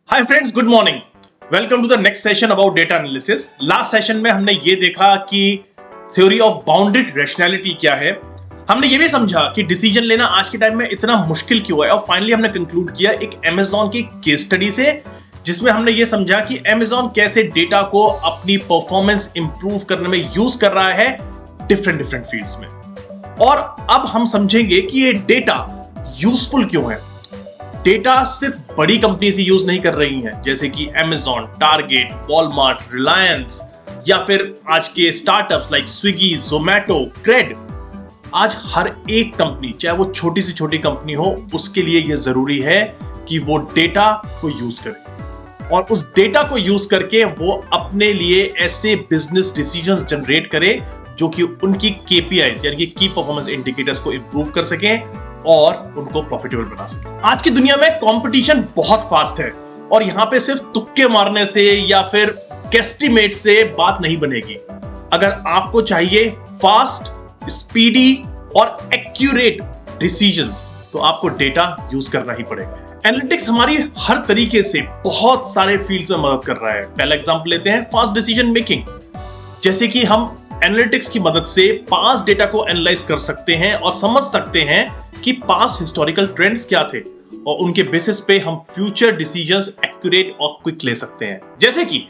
Hi friends, good morning. Welcome to the next session about data analysis. Last session में हमने ये देखा कि थ्योरी ऑफ बाउंडेड रैशनैलिटी क्या है। हमने ये भी समझा कि डिसीजन लेना आज के टाइम में इतना मुश्किल क्यों है, और फाइनली हमने कंक्लूड किया एक अमेज़न की केस स्टडी से, जिसमें हमने ये समझा कि अमेज़न कैसे डेटा को अपनी परफॉर्मेंस इंप्रूव करने में यूज कर रहा है डिफरेंट फील्ड्स में। और अब हम समझेंगे कि ये डेटा यूजफुल क्यों है। डेटा सिर्फ बड़ी कंपनीज ही यूज नहीं कर रही हैं, जैसे कि अमेज़न, टारगेट, वॉलमार्ट, रिलायंस, या फिर आज के स्टार्टअप्स लाइक स्विगी, जोमैटो, क्रेड। आज हर एक कंपनी, चाहे वो छोटी से छोटी कंपनी हो, उसके लिए यह जरूरी है कि वो डेटा को यूज करे, और उस डेटा को यूज करके वो अपने लिए ऐसे बिजनेस डिसीजंस जनरेट करे जो कि उनकी केपीआईज यानी कि की परफॉर्मेंस इंडिकेटर्स को इंप्रूव कर सकें और उनको प्रॉफिटेबल बना सके। आज की दुनिया में कंपटीशन बहुत फास्ट है, और यहां पे सिर्फ तुक्के मारने से या फिर गेस्टिमेट से बात नहीं बनेगी। अगर आपको चाहिए फास्ट, स्पीडी और एक्यूरेट डिसीजंस, तो आपको डेटा यूज करना ही पड़ेगा। एनालिटिक्स हमारी हर तरीके से बहुत सारे फील्ड्स में मदद कर रहा है। पहला एग्जांपल लेते हैं फास्ट डिसीजन मेकिंग, जैसे कि हम एनालिटिक्स की मदद से पास्ट डेटा को एनालाइज कर सकते हैं और समझ सकते हैं कि पास्ट हिस्टोरिकल ट्रेंड्स क्या थे, और उनके बेसिस पे हम फ्यूचर डिसीजंस एक्यूरेट और क्विक ले सकते हैं। जैसे कि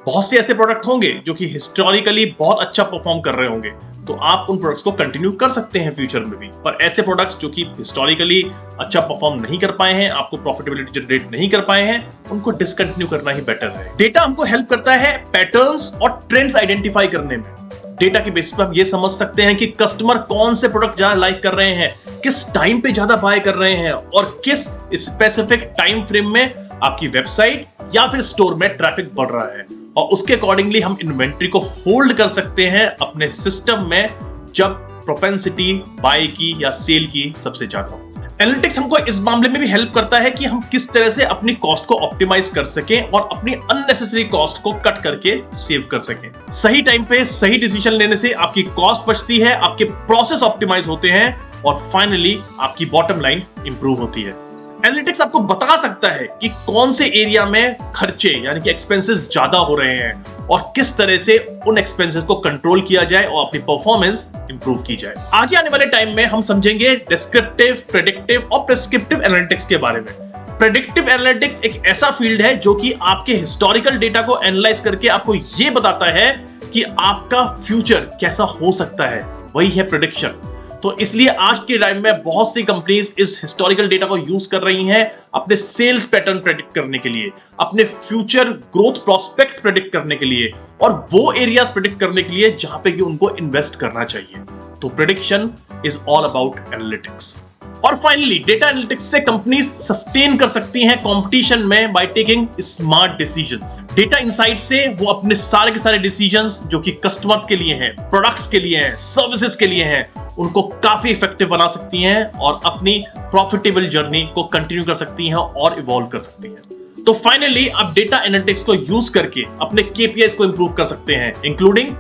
बहुत से ऐसे प्रोडक्ट होंगे जो कि हिस्टोरिकली बहुत अच्छा परफॉर्म कर रहे होंगे, तो आप उन प्रोडक्ट्स को कंटिन्यू कर सकते हैं फ्यूचर में भी। पर ऐसे प्रोडक्ट्स जो कि हिस्टोरिकली अच्छा परफॉर्म नहीं कर पाए हैं, आपको प्रॉफिटेबिलिटी जनरेट नहीं कर पाए हैं, उनको डिसकंटिन्यू करना ही बेटर है। डेटा हमको हेल्प करता है पैटर्न्स और ट्रेंड्स आइडेंटिफाई करने में। डेटा के बेसिस पर हम ये समझ सकते हैं कि कस्टमर कौन से प्रोडक्ट ज्यादा लाइक कर रहे हैं, किस टाइम पे ज्यादा बाय कर रहे हैं, और किस स्पेसिफिक टाइम फ्रेम में आपकी वेबसाइट या फिर स्टोर में ट्रैफिक बढ़ रहा है, और उसके अकॉर्डिंगली हम इन्वेंट्री को होल्ड कर सकते हैं अपने सिस्टम में जब प्रोपेंसिटी बाय की या सेल की सबसे ज्यादा हो। एनालिटिक्स हमको इस मामले में भी हेल्प करता है कि हम किस तरह से अपनी कॉस्ट को ऑप्टिमाइज कर सकें और अपनी अननेसेसरी कॉस्ट को कट करके सेव कर सकें। सही टाइम पे सही डिसीजन लेने से आपकी कॉस्ट बचती है, आपके प्रोसेस ऑप्टिमाइज होते हैं, और फाइनली आपकी बॉटम लाइन इंप्रूव होती है। एनालिटिक्स आपको बता सकता है कि कौन से एरिया में खर्चे यानी कि एक्सपेंसेस ज्यादा हो रहे हैं, और किस तरह से उन एक्सपेंसेस को कंट्रोल किया जाए और अपनी परफॉर्मेंस इंप्रूव की जाए। आगे आने वाले टाइम में हम समझेंगे डिस्क्रिप्टिव, प्रेडिक्टिव और प्रिस्क्रिप्टिव एनालिटिक्स के बारे में। प्रेडिक्टिव एनालिटिक्स एक ऐसा फील्ड है जो कि आपके हिस्टोरिकल डेटा को एनालाइज करके आपको यह बताता है कि आपका फ्यूचर कैसा हो सकता है, वही है प्रेडिक्शन। तो इसलिए आज के टाइम में बहुत सी कंपनीज इस हिस्टोरिकल डेटा को यूज कर रही हैं अपने सेल्स पैटर्न प्रेडिक्ट करने के लिए, अपने फ्यूचर ग्रोथ प्रोस्पेक्ट्स प्रेडिक्ट करने के लिए, और वो एरियाज प्रेडिक्ट करने के लिए जहां पे कि उनको इन्वेस्ट करना चाहिए। तो prediction is all about analytics. और फाइनली डेटा एनालिटिक्स से कंपनीज सस्टेन कर सकती हैं कंपटीशन में by taking smart decisions. Data insight से वो अपने सारे के सारे डिसीजंस जो कि कस्टमर्स के लिए हैं, प्रोडक्ट्स के लिए हैं, सर्विसेज के लिए हैं, उनको काफी इफेक्टिव बना सकती हैं और अपनी प्रॉफिटेबल जर्नी को कंटिन्यू कर सकती हैं और इवॉल्व कर सकती हैं। तो फाइनली आप डेटा एनालिटिक्स को यूज करके अपने केपीआईज को इंप्रूव कर सकते हैं, including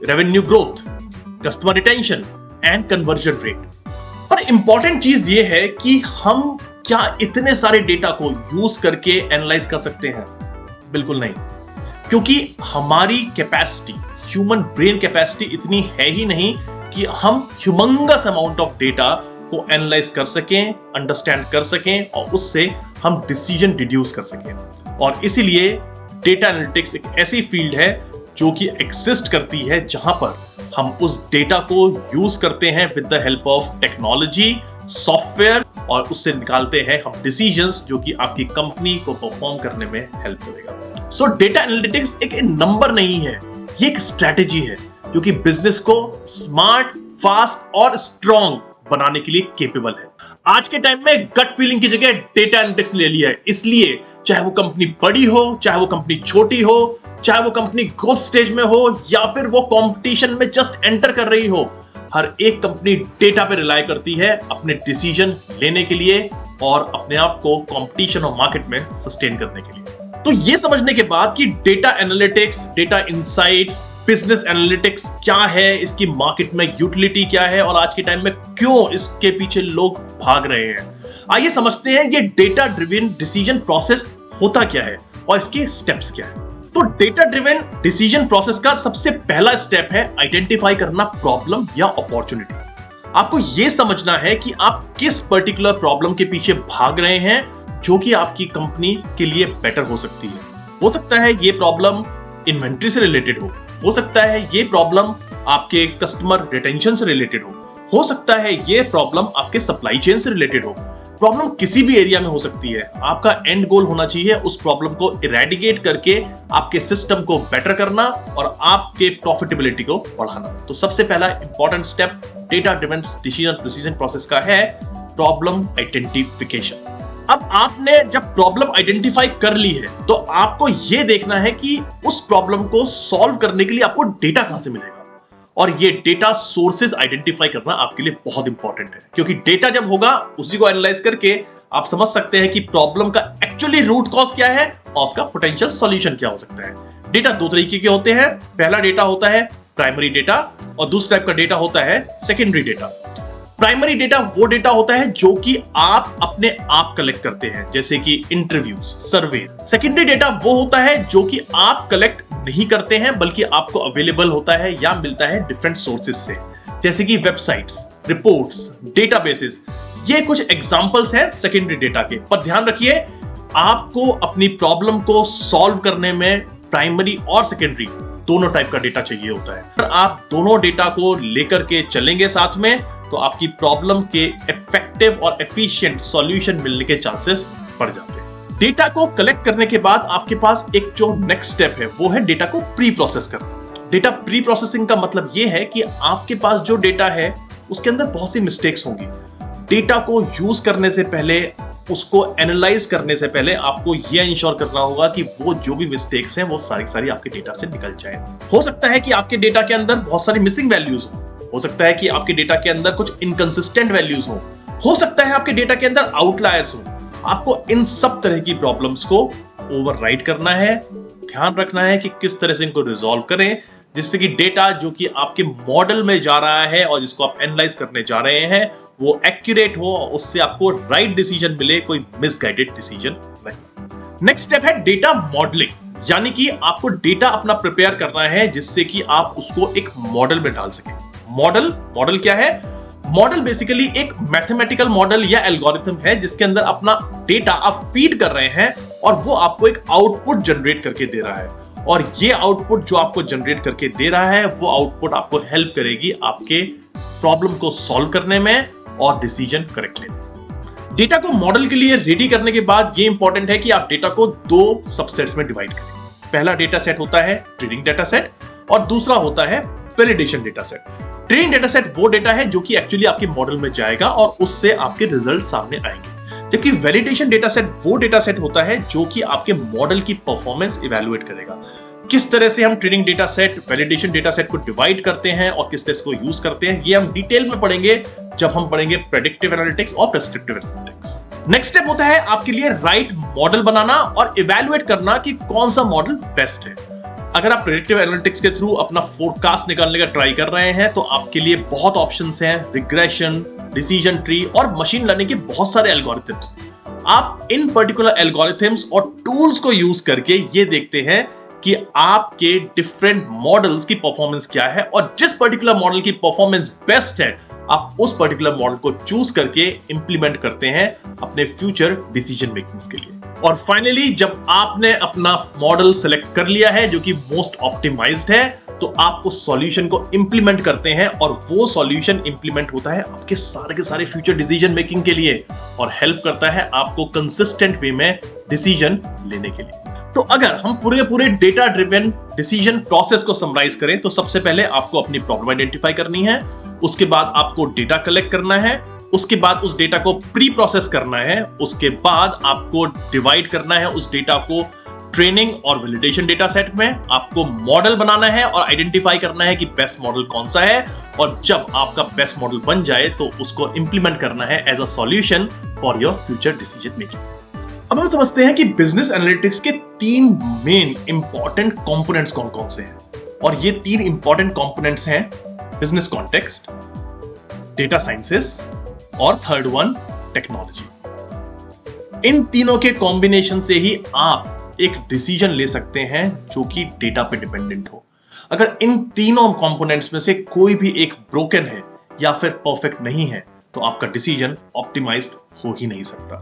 revenue growth, customer retention and conversion rate. पर इंपॉर्टेंट चीज ये है कि हम क्या इतने सारे डेटा को यूज करके एनालाइज कर सकते हैं? बिल्कुल नहीं, क्योंकि हमारी कैपेसिटी, ह्यूमन ब्रेन कैपेसिटी इतनी है ही नहीं कि हम ह्यूमंगस अमाउंट ऑफ डेटा को एनालाइज कर सकें, अंडरस्टैंड कर सकें, और उससे हम डिसीजन डिड्यूस कर सकें। और इसीलिए डेटा एनालिटिक्स एक ऐसी फील्ड है जो कि एग्जिस्ट करती है जहां पर हम उस डेटा को यूज करते हैं with the help of technology, software, और उससे निकालते हैं हम डिसीजंस जो कि आपकी कंपनी को परफॉर्म करने में हेल्प करेगा। सो डेटा एनालिटिक्स एक नंबर नहीं है, ये एक स्ट्रेटेजी है जो कि बिजनेस को स्मार्ट, फास्ट और स्ट्रॉन्ग बनाने के लिए केपेबल है। आज के टाइम में गट फीलिंग की जगह डेटा एनालिटिक्स ले लिया है, इसलिए चाहे वो कंपनी बड़ी हो, चाहे वो कंपनी छोटी हो, चाहे वो कंपनी ग्रोथ स्टेज में हो, या फिर वो कंपटीशन में जस्ट एंटर कर रही हो, हर एक कंपनी डेटा पे रिलाय करती है अपने डिसीजन लेने के लिए और अपने आप को कंपटीशन और मार्केट में सस्टेन करने के लिए। तो ये समझने के बाद कि data analytics, data insights, business analytics क्या है, इसकी मार्केट में यूटिलिटी क्या है, और आज के टाइम में क्यों इसके पीछे लोग भाग रहे हैं, आइए समझते हैं ये डेटा ड्रिवन डिसीजन प्रोसेस होता क्या है और इसके स्टेप्स क्या है। तो डेटा ड्रिवन डिसीजन प्रोसेस का सबसे पहला स्टेप है आइडेंटिफाई करना प्रॉब्लम या अपॉर्चुनिटी। आपको यह समझना है कि आप किस पर्टिकुलर प्रॉब्लम के पीछे भाग रहे हैं जो कि आपकी कंपनी के लिए बेटर हो सकती है। हो सकता है ये प्रॉब्लम इन्वेंट्री से रिलेटेड हो सकता है ये प्रॉब्लम आपके कस्टमर रिटेंशन से रिलेटेड हो सकता है ये प्रॉब्लम आपके सप्लाई चेन से रिलेटेड हो। प्रॉब्लम किसी भी एरिया में हो सकती है। आपका एंड गोल होना चाहिए उस प्रॉब्लम को इरेडिकेट करके आपके सिस्टम को बेटर करना और आपके प्रॉफिटेबिलिटी को बढ़ाना। तो सबसे पहला important step data driven decision process का है प्रॉब्लम आइडेंटिफिकेशन। अब आपने जब प्रॉब्लम आइडेंटिफाई कर ली है तो आपको यह देखना है कि उस प्रॉब्लम को सॉल्व करने के लिए आपको डेटा कहां से मिलेगा, और ये डेटा सोर्सेज आइडेंटिफाई करना आपके लिए बहुत इंपॉर्टेंट है, क्योंकि डेटा जब होगा उसी को एनालाइज करके आप समझ सकते हैं कि प्रॉब्लम का एक्चुअली रूट कॉज क्या है और उसका पोटेंशियल सॉल्यूशन क्या हो सकता है। डेटा दो तरीके के होते हैं। पहला डेटा होता है प्राइमरी डेटा और दूसरा टाइप का डेटा होता है सेकेंडरी डेटा। प्राइमरी डेटा वो डेटा होता है जो कि आप अपने आप कलेक्ट करते हैं, जैसे कि इंटरव्यूज, सर्वे। सेकेंडरी डेटा वो होता है जो कि आप कलेक्ट नहीं करते हैं बल्कि आपको अवेलेबल होता है या मिलता है डिफरेंट सोर्सेज से, जैसे कि वेबसाइट्स, रिपोर्ट्स, डेटाबेसेस। ये कुछ एग्जांपल्स हैं सेकेंडरी डेटा के। पर ध्यान रखिए, आपको अपनी प्रॉब्लम को सॉल्व करने में प्राइमरी और सेकेंडरी दोनों टाइप का डेटा चाहिए होता है। अगर आप दोनों डेटा को लेकर के चलेंगे साथ में तो आपकी प्रॉब्लम के इफेक्टिव और एफिशिएंट सॉल्यूशन मिलने के चांसेस बढ़ जाते हैं। डेटा को कलेक्ट करने के बाद आपके पास एक जो नेक्स्ट स्टेप है वो है डेटा को प्री प्रोसेस करना। डेटा प्री प्रोसेसिंग का मतलब ये है कि आपके पास जो डेटा है उसके अंदर बहुत सी मिस्टेक्स होंगी। डेटा को यूज करने से पहले, उसको एनालाइज करने से पहले आपको यह इंश्योर करना होगा कि वो जो भी मिस्टेक्स हैं वो सारी आपके डेटा से निकल जाए। हो सकता है कि आपके डेटा के अंदर बहुत सारी मिसिंग वैल्यूज हो सकता है कि आपके डेटा के अंदर कुछ इनकंसिस्टेंट वैल्यूज हो सकता है आपके डेटा के अंदर आउटलायर्स हो। आपको इन सब तरह की प्रॉब्लम्स को ओवरराइड करना है। ध्यान रखना है कि किस तरह से इनको रिजॉल्व करें जिससे कि डेटा जो कि आपके मॉडल में जा रहा है और जिसको आप एनालाइज करने जा रहे हैं वो एक्यूरेट हो, उससे आपको राइट डिसीजन मिले, कोई मिसगाइडेड डिसीजन नहीं। नेक्स्ट स्टेप है डेटा मॉडलिंग, यानी कि आपको डेटा अपना प्रिपेयर करना है जिससे कि आप उसको एक मॉडल में डाल सकें। मॉडल क्या है? मॉडल बेसिकली एक मैथमेटिकल मॉडल या एल्गोरिथम है जिसके अंदर अपना डेटा आप फीड कर रहे हैं और वो आपको एक आउटपुट जनरेट करके दे रहा है, और ये आउटपुट जो आपको जनरेट करके दे रहा है वो आउटपुट आपको हेल्प करेगी आपके प्रॉब्लम को सॉल्व करने में और डिसीजन करेक्ट लेने में। डेटा को मॉडल के लिए रेडी करने के बाद ये इंपॉर्टेंट है कि आप डेटा को दो सबसेट्स में डिवाइड करें। पहला डेटा सेट होता है ट्रेनिंग डेटा सेट और दूसरा होता है validation data set. Training data set वो डेटा है जो कि एक्चुअली आपके मॉडल में जाएगा और उससे आपके रिजल्ट सामने आएंगे, जबकि वैलिडेशन डेटा सेट वो डेटा सेट होता है जो कि आपके मॉडल की परफॉर्मेंस इवैल्यूएट करेगा। किस तरह से हम training data set, validation data set को डिवाइड करते हैं और किस तरह से को यूज करते हैं ये हम डिटेल में पढ़ेंगे जब हम पढ़ेंगे प्रेडिक्टिव एनालिटिक्स और प्रेस्क्रिप्टिव एनालिटिक्स। नेक्स्ट स्टेप होता है आपके लिए राइट मॉडल बनाना और इवैल्यूएट करना कि कौन सा मॉडल बेस्ट है। अगर आप प्रेडिक्टिव एनालिटिक्स के थ्रू अपना फोरकास्ट निकालने का ट्राई कर रहे हैं तो आपके लिए बहुत ऑप्शंस हैं, रिग्रेशन, डिसीजन ट्री और मशीन लर्निंग के बहुत सारे एल्गोरिथम्स। आप इन पर्टिकुलर एल्गोरिथम्स और टूल्स को यूज करके ये देखते हैं कि आपके डिफरेंट मॉडल्स की परफॉर्मेंस क्या है और जिस पर्टिकुलर मॉडल की परफॉर्मेंस बेस्ट है आप उस पर्टिकुलर मॉडल को चूज करके इंप्लीमेंट करते हैं अपने फ्यूचर डिसीजन मेकिंग्स के लिए। और फाइनली जब आपने अपना मॉडल सेलेक्ट कर लिया है जो कि मोस्ट ऑप्टिमाइज्ड है तो आप उस सॉल्यूशन को इंप्लीमेंट करते हैं और वो सॉल्यूशन इंप्लीमेंट होता है आपके सारे के सारे फ्यूचर डिसीजन मेकिंग के लिए और हेल्प करता है आपको कंसिस्टेंट वे में डिसीजन लेने के लिए। तो अगर हम पूरे डेटा ड्रिवन डिसीजन प्रोसेस को समराइज करें तो सबसे पहले आपको अपनी प्रॉब्लम आइडेंटिफाई करनी है, उसके बाद आपको डेटा कलेक्ट करना है, उसके बाद उस डेटा को प्री प्रोसेस करना है, उसके बाद आपको डिवाइड करना है उस डेटा को ट्रेनिंग और वैलिडेशन डेटा सेट में, आपको मॉडल बनाना है और आइडेंटिफाई करना है कि बेस्ट मॉडल कौन सा है, और जब आपका बेस्ट मॉडल बन जाए तो उसको इंप्लीमेंट करना है as a solution for your future decision making. अब हम समझते हैं कि बिजनेस एनालिटिक्स के तीन मेन इंपॉर्टेंट कंपोनेंट्स कौन कौन से हैं, और ये तीन इंपॉर्टेंट कंपोनेंट्स हैं बिजनेस कॉन्टेक्स्ट, डेटा साइंसेस और थर्ड वन टेक्नोलॉजी। इन तीनों के कॉम्बिनेशन से ही आप एक डिसीजन ले सकते हैं जो कि डेटा पे डिपेंडेंट हो। अगर इन तीनों कंपोनेंट्स में से कोई भी एक ब्रोकन है या फिर परफेक्ट नहीं है तो आपका डिसीजन ऑप्टिमाइज्ड हो ही नहीं सकता।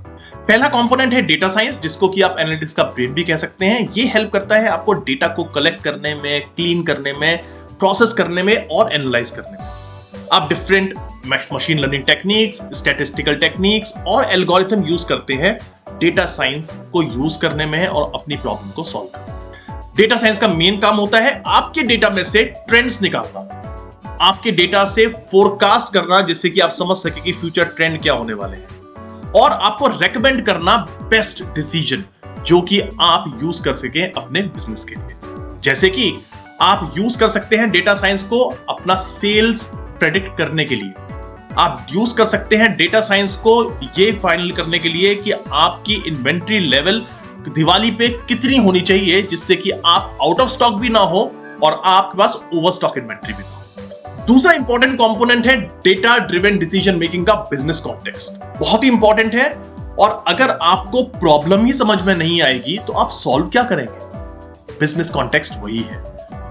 पहला कंपोनेंट है डेटा साइंस, जिसको कि आप एनालिटिक्स का ब्रेन भी कह सकते हैं। ये हेल्प करता है आपको डेटा को कलेक्ट करने में, क्लीन करने में, प्रोसेस करने में और एनालाइज करने में। आप different machine learning techniques, statistical techniques और एल्गोरिथम यूज करते हैं डेटा साइंस को यूज करने में और अपनी प्रॉब्लम को सॉल्व करने में। डेटा साइंस का मेन काम होता है आपके डेटा में से ट्रेंड्स निकालना, आपके डेटा से फोरकास्ट करना, जिससे कि आप समझ सके कि फ्यूचर ट्रेंड क्या होने वाले हैं, और आपको रेकमेंड करना बेस्ट डिसीजन जो कि आप यूज कर सके अपने बिजनेस के लिए। जैसे कि आप यूज कर सकते हैं डेटा साइंस को अपना सेल्स प्रेडिक्ट करने के लिए, आप यूज कर सकते हैं डेटा साइंस को ये फाइनल करने के लिए कि आपकी इन्वेंट्री लेवल दिवाली पे कितनी होनी चाहिए जिससे कि आप आउट ऑफ स्टॉक भी ना हो और आपके पास ओवर स्टॉक इन्वेंट्री भी ना हो। दूसरा इंपॉर्टेंट कंपोनेंट है डेटा ड्रिवन डिसीजन मेकिंग का बिजनेस कॉन्टेक्स्ट। बहुत ही इंपॉर्टेंट है, और अगर आपको प्रॉब्लम ही समझ में नहीं आएगी तो आप सॉल्व क्या करेंगे? बिजनेस कॉन्टेक्स्ट वही है।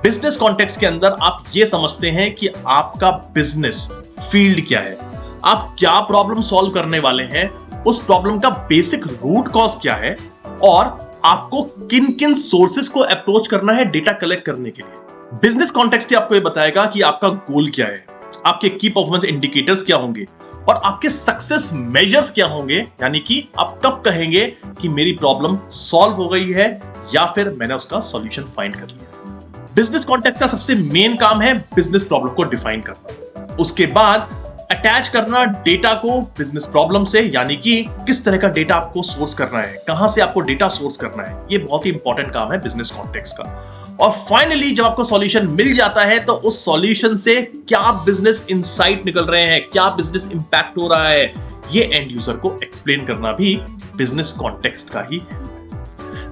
बिजनेस कॉन्टेक्स्ट के अंदर आप ये समझते हैं कि आपका बिजनेस फील्ड क्या है, आप क्या प्रॉब्लम सॉल्व करने वाले हैं, उस प्रॉब्लम का बेसिक रूट कॉज क्या है, और आपको किन किन सोर्सेस को अप्रोच करना है डेटा कलेक्ट करने के लिए। बिजनेस कॉन्टेक्स्ट आपको ये बताएगा कि आपका गोल क्या है, आपके की परफॉर्मेंस इंडिकेटर्स क्या होंगे और आपके सक्सेस मेजर्स क्या होंगे, यानी कि आप कब कहेंगे कि मेरी प्रॉब्लम सॉल्व हो गई है या फिर मैंने उसका सॉल्यूशन फाइंड कर लिया। बिजनेस कॉन्टेक्स्ट का सबसे मेन काम है बिजनेस प्रॉब्लम को डिफाइन करना, उसके बाद अटैच करना डेटा को बिजनेस प्रॉब्लम से, यानी कि किस तरह का डेटा आपको सोर्स करना है, कहां से आपको डेटा सोर्स करना है। ये बहुत ही इंपॉर्टेंट काम है बिजनेस कॉन्टेक्स्ट का। और फाइनली जब आपको सॉल्यूशन मिल जाता है तो उस सॉल्यूशन से क्या बिजनेस इनसाइट निकल रहे हैं, क्या बिजनेस इंपैक्ट हो रहा है, ये एंड यूजर को एक्सप्लेन करना भी बिजनेस कॉन्टेक्स्ट का ही है।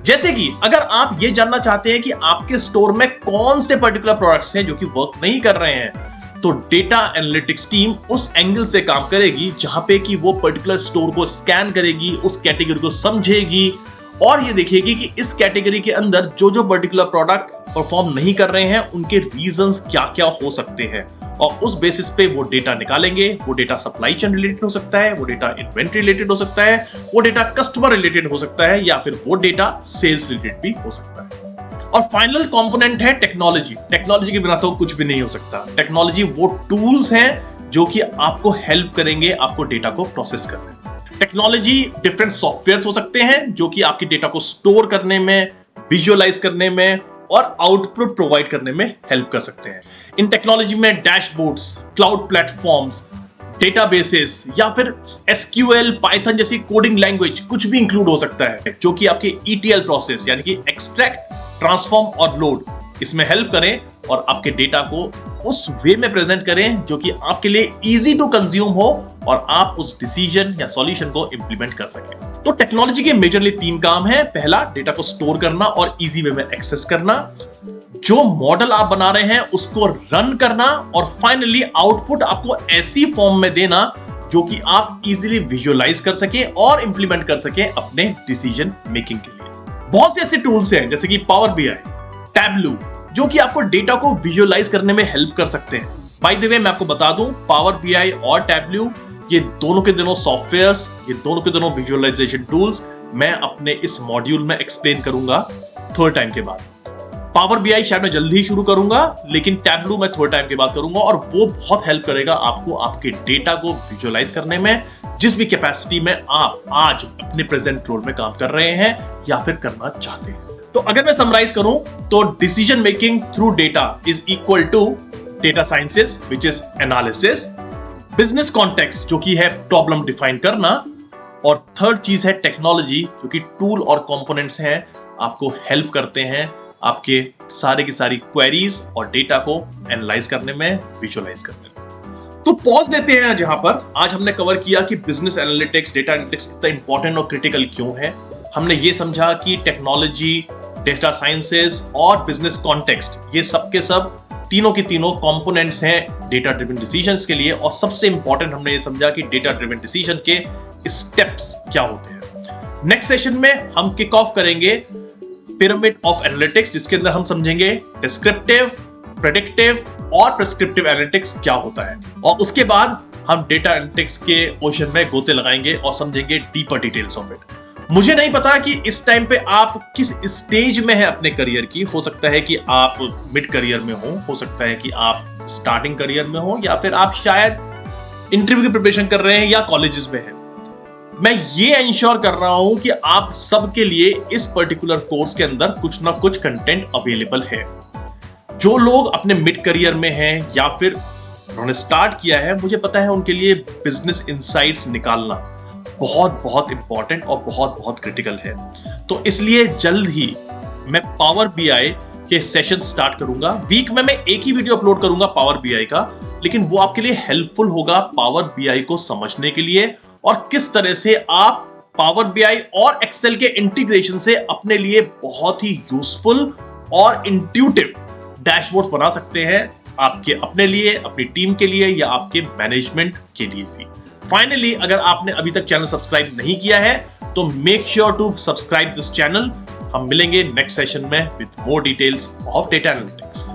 जैसे कि अगर आप ये जानना चाहते हैं कि आपके स्टोर में कौन से पर्टिकुलर प्रोडक्ट्स हैं जो कि वर्क नहीं कर रहे हैं, तो डेटा एनालिटिक्स टीम उस एंगल से काम करेगी जहां पे कि वो पर्टिकुलर स्टोर को स्कैन करेगी, उस कैटेगरी को समझेगी और ये देखेगी कि इस कैटेगरी के अंदर जो जो पर्टिकुलर प्रोडक्ट परफॉर्म नहीं कर रहे हैं उनके रीजंस क्या क्या हो सकते हैं, और उस बेसिस पे वो डेटा निकालेंगे। वो डेटा सप्लाई चेन रिलेटेड हो सकता है, वो डेटा इन्वेंट्री रिलेटेड हो सकता है, वो डेटा कस्टमर रिलेटेड हो सकता है, या फिर वो डेटा सेल्स रिलेटेड भी हो सकता है। और फाइनल कंपोनेंट है टेक्नोलॉजी। टेक्नोलॉजी के बिना तो कुछ भी नहीं हो सकता। टेक्नोलॉजी वो टूल्स हैं जो कि आपको हेल्प करेंगे आपको डेटा को प्रोसेस करने में। टेक्नोलॉजी डिफरेंट सॉफ्टवेयर हो सकते हैं जो कि आपकी डेटा को स्टोर करने में, विजुअलाइज करने में और आउटपुट प्रोवाइड करने में हेल्प कर सकते हैं। इन टेक्नोलॉजी में डैशबोर्ड्स, क्लाउड प्लेटफॉर्म्स, डेटाबेसेस या फिर SQL, पाइथन जैसी कोडिंग लैंग्वेज कुछ भी इंक्लूड हो सकता है जो कि आपके ETL प्रोसेस यानी कि एक्सट्रैक्ट, ट्रांसफॉर्म और लोड इसमें हेल्प करें और आपके डेटा को उस वे में प्रेजेंट करें जो कि आपके लिए इजी टू कंज्यूम हो और आप उस डिसीजन या सॉल्यूशन को इंप्लीमेंट कर सकें। तो टेक्नोलॉजी के मेजरली 3 काम है। पहला, डेटा को स्टोर करना और इजी वे में एक्सेस करना, जो मॉडल आप बना रहे हैं उसको रन करना, और फाइनली आउटपुट आपको ऐसी फॉर्म में देना जो कि आप इजीली विजुअलाइज कर सके और इंप्लीमेंट कर सके अपने डिसीजन मेकिंग के लिए। बहुत से ऐसे टूल्स हैं जैसे कि पावर BI, टैबलू, जो कि आपको डेटा को विजुअलाइज करने में हेल्प कर सकते हैं। बाय द वे मैं आपको बता दूं, पावर BI और टैबलू ये दोनों के दोनों सॉफ्टवेयर्स, ये दोनों के दोनों विजुअलाइजेशन टूल्स मैं अपने इस मॉड्यूल में एक्सप्लेन करूंगा थोड़े टाइम के बाद। पावर BI शायद मैं जल्दी ही शुरू करूंगा, लेकिन टैबलू मैं थोड़े टाइम के बाद करूंगा और वो बहुत हेल्प करेगा आपको आपके डेटा को विजुअलाइज करने में, जिस भी कैपेसिटी में आप आज अपने प्रेजेंट रोल में काम कर रहे हैं या फिर करना चाहते हैं। तो अगर मैं समराइज करूं तो decision making through data is equal to data sciences which is analysis, business context जो कि है प्रॉब्लम डिफाइन करना, और थर्ड चीज है टेक्नोलॉजी जो कि टूल और कंपोनेंट्स हैं आपको हेल्प करते हैं आपके सारे की सारी क्वेरीज और डेटा को एनालाइज करने में, विजुअलाइज करने में। तो पॉज लेते हैं जहां पर। आज हमने कवर किया कि बिजनेस एनालिटिक्स, डेटा एनालिटिक्स कितना इंपॉर्टेंट और क्रिटिकल क्यों है। हमने ये समझा कि टेक्नोलॉजी, डेटा साइंसेस और बिजनेस कॉन्टेक्स्ट ये सब के सब तीनों के तीनों कंपोनेंट्स हैं डेटा ड्रिवन डिसीजंस के लिए। और सबसे इंपॉर्टेंट हमने ये समझा कि डेटा ड्रिवन डिसीजन के स्टेप्स क्या होते हैं। नेक्स्ट सेशन में हम किक ऑफ करेंगे पिरामिड ऑफ एनालिटिक्स, जिसके अंदर हम समझेंगे डिस्क्रिप्टिव, प्रेडिक्टिव और प्रिस्क्रिप्टिव एनालिटिक्स क्या होता है, और उसके बाद हम डेटा एनालिटिक्स के ओशन में गोते लगाएंगे और समझेंगे डीपर डिटेल्स ऑफ इट। मुझे नहीं पता कि इस टाइम पे आप किस स्टेज में है अपने करियर की। हो सकता है कि आप मिड करियर में हो सकता है कि आप स्टार्टिंग करियर में हो, या फिर आप शायद इंटरव्यू की प्रिपरेशन कर रहे हैं या कॉलेजेस में हैं। मैं ये इंश्योर कर रहा हूं कि आप सबके लिए इस पर्टिकुलर कोर्स के अंदर कुछ ना कुछ कंटेंट अवेलेबल है। जो लोग अपने मिड करियर में हैं या फिर उन्होंने स्टार्ट किया है, मुझे पता है उनके लिए बिजनेस इनसाइट्स निकालना बहुत बहुत इंपॉर्टेंट और बहुत बहुत क्रिटिकल है। तो इसलिए जल्द ही मैं पावर बीआई के सेशन स्टार्ट करूंगा। वीक में मैं एक ही वीडियो अपलोड करूंगा पावर बीआई का, लेकिन वो आपके लिए हेल्पफुल होगा पावर बीआई को समझने के लिए और किस तरह से आप पावर बीआई और एक्सेल के इंटीग्रेशन से अपने लिए बहुत ही यूजफुल और इंट्यूटिव डैशबोर्ड्स बना सकते हैं, आपके अपने लिए, अपनी टीम के लिए या आपके मैनेजमेंट के लिए भी। फाइनली, अगर आपने अभी तक चैनल सब्सक्राइब नहीं किया है तो make sure to subscribe this channel. हम मिलेंगे नेक्स्ट सेशन में with more details of data analytics.